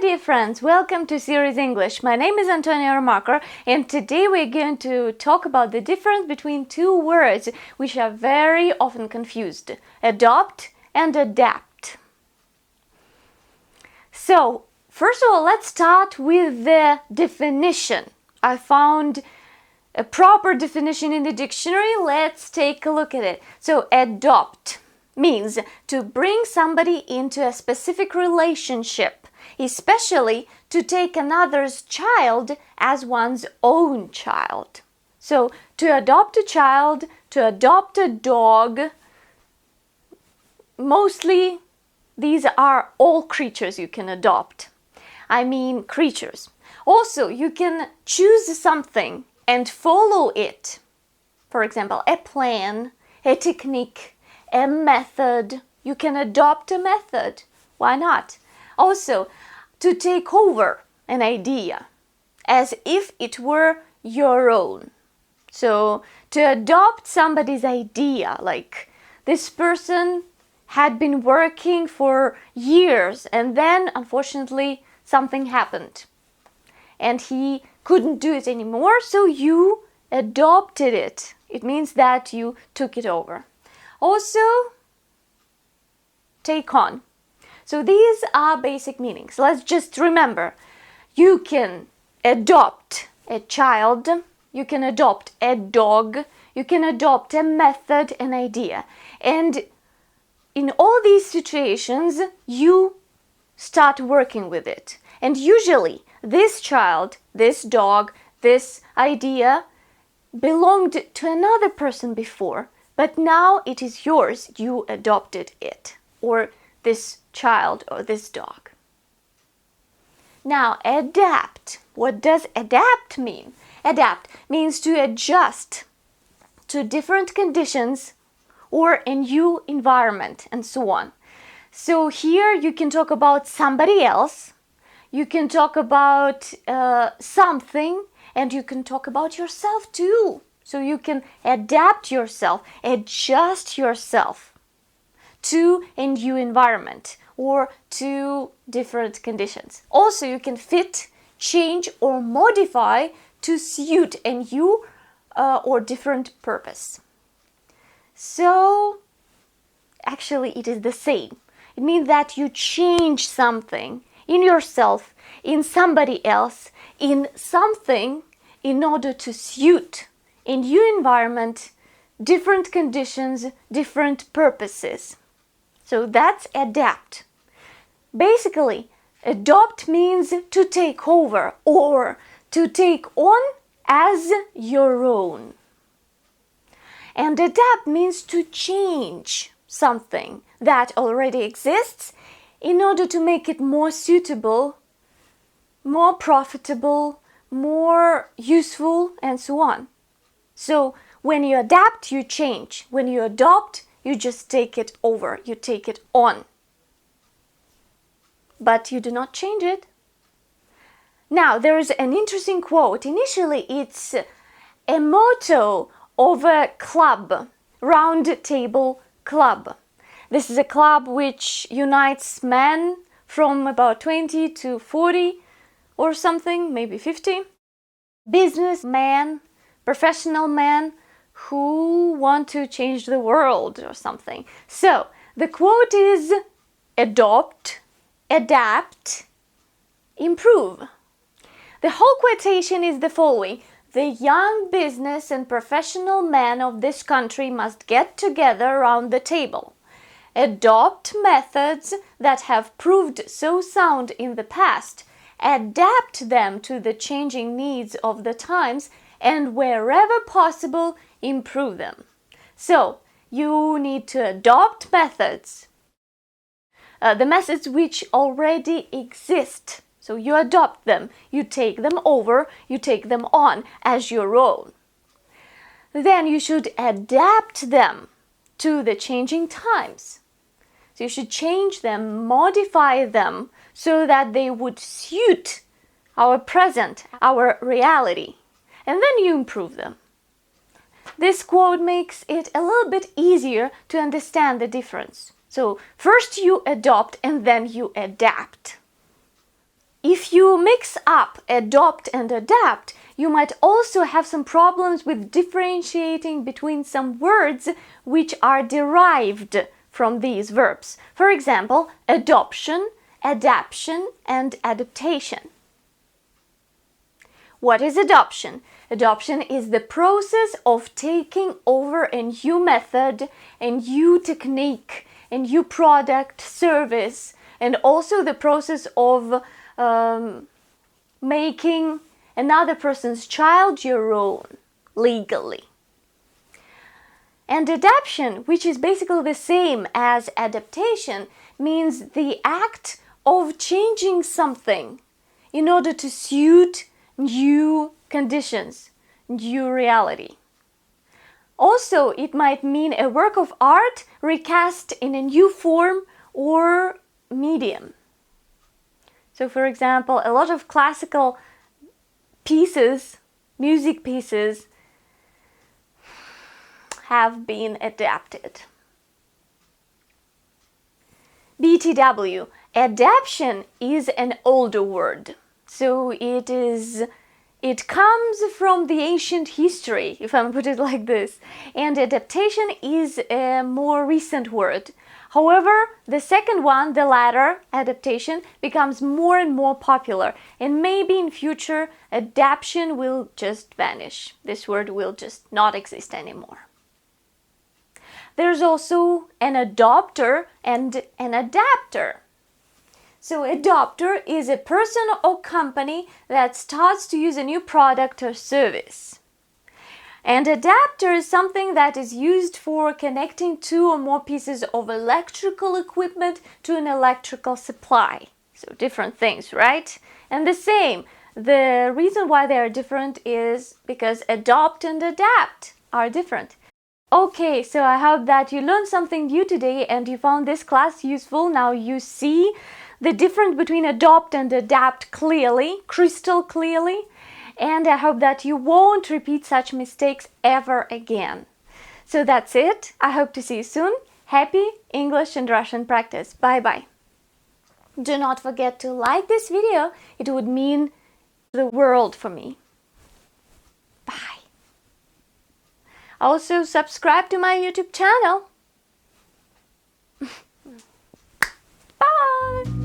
dear friends, welcome to Series English. My name is Antonia Remarker and today we're going to talk about the difference between two words which are very often confused: adopt and adapt. So, first of all, let's start with the definition. I found a proper definition in the dictionary. Let's take a look at it. So, adopt means to bring somebody into a specific relationship, especially to take another's child as one's own child. So, to adopt a child, to adopt a dog, mostly these are all creatures you can adopt. I mean creatures. Also, you can choose something and follow it. For example, a plan, a technique, a method. You can adopt a method. Why not? Also, to take over an idea as if it were your own. So, to adopt somebody's idea, like this person had been working for years and then unfortunately something happened and he couldn't do it anymore, so you adopted it. It means that you took it over. Also, take on. So these are basic meanings. Let's just remember, you can adopt a child, you can adopt a dog, you can adopt a method, an idea. And in all these situations, you start working with it. And usually, this child, this dog, this idea belonged to another person before, but now it is yours. You adopted it, or this child, or this dog. Now, adapt. What does adapt mean? Adapt means to adjust to different conditions or a new environment, and so on. So here you can talk about somebody else, you can talk about something, and you can talk about yourself too. So you can adapt yourself, adjust yourself to a new environment or to different conditions. Also, you can fit, change, or modify to suit a new or different purpose. So, actually, it is the same. It means that you change something in yourself, in somebody else, in something in order to suit a new environment, different conditions, different purposes. So that's adapt. Basically, adopt means to take over or to take on as your own. And adapt means to change something that already exists in order to make it more suitable, more profitable, more useful, and so on. So when you adapt, you change. When you adopt, you just take it over, you take it on. But you do not change it. Now, there is an interesting quote. Initially, it's a motto of a club, Round Table Club. This is a club which unites men from about 20 to 40 or something, maybe 50. Businessmen, professional men who want to change the world or something. So, the quote is adopt, adapt, improve. The whole quotation is the following: the young business and professional men of this country must get together around the table, adopt methods that have proved so sound in the past, adapt them to the changing needs of the times, and wherever possible, improve them. So, you need to adopt methods, the methods which already exist. So you adopt them, you take them over, you take them on as your own. Then you should adapt them to the changing times. So you should change them, modify them so that they would suit our present, our reality. And then you improve them. This quote makes it a little bit easier to understand the difference. So first you adopt and then you adapt. If you mix up adopt and adapt, you might also have some problems with differentiating between some words which are derived from these verbs. For example, adoption, adaptation, and adaptation. What is adoption? Adoption is the process of taking over a new method, a new technique, a new product, service, and also the process of making another person's child your own legally. And adaptation, which is basically the same as adaptation, means the act of changing something in order to suit new conditions, new reality. Also, it might mean a work of art recast in a new form or medium. So, for example, a lot of classical pieces, music pieces, have been adapted. BTW, adaptation is an older word. So it comes from the ancient history, if I put it like this, and adaptation is a more recent word. However, the second one, the latter, adaptation, becomes more and more popular, and maybe in future adaptation will just vanish. This word will just not exist anymore. There's also an adopter and an adapter. So adopter is a person or company that starts to use a new product or service. And adapter is something that is used for connecting two or more pieces of electrical equipment to an electrical supply. So different things, right? And the same. The reason why they are different is because adopt and adapt are different. Okay, so I hope that you learned something new today and you found this class useful. Now you see the difference between adopt and adapt clearly, crystal clearly, and I hope that you won't repeat such mistakes ever again. So that's it. I hope to see you soon. Happy English and Russian practice. Bye-bye. Do not forget to like this video. It would mean the world for me. Bye. Also, subscribe to my YouTube channel. Bye!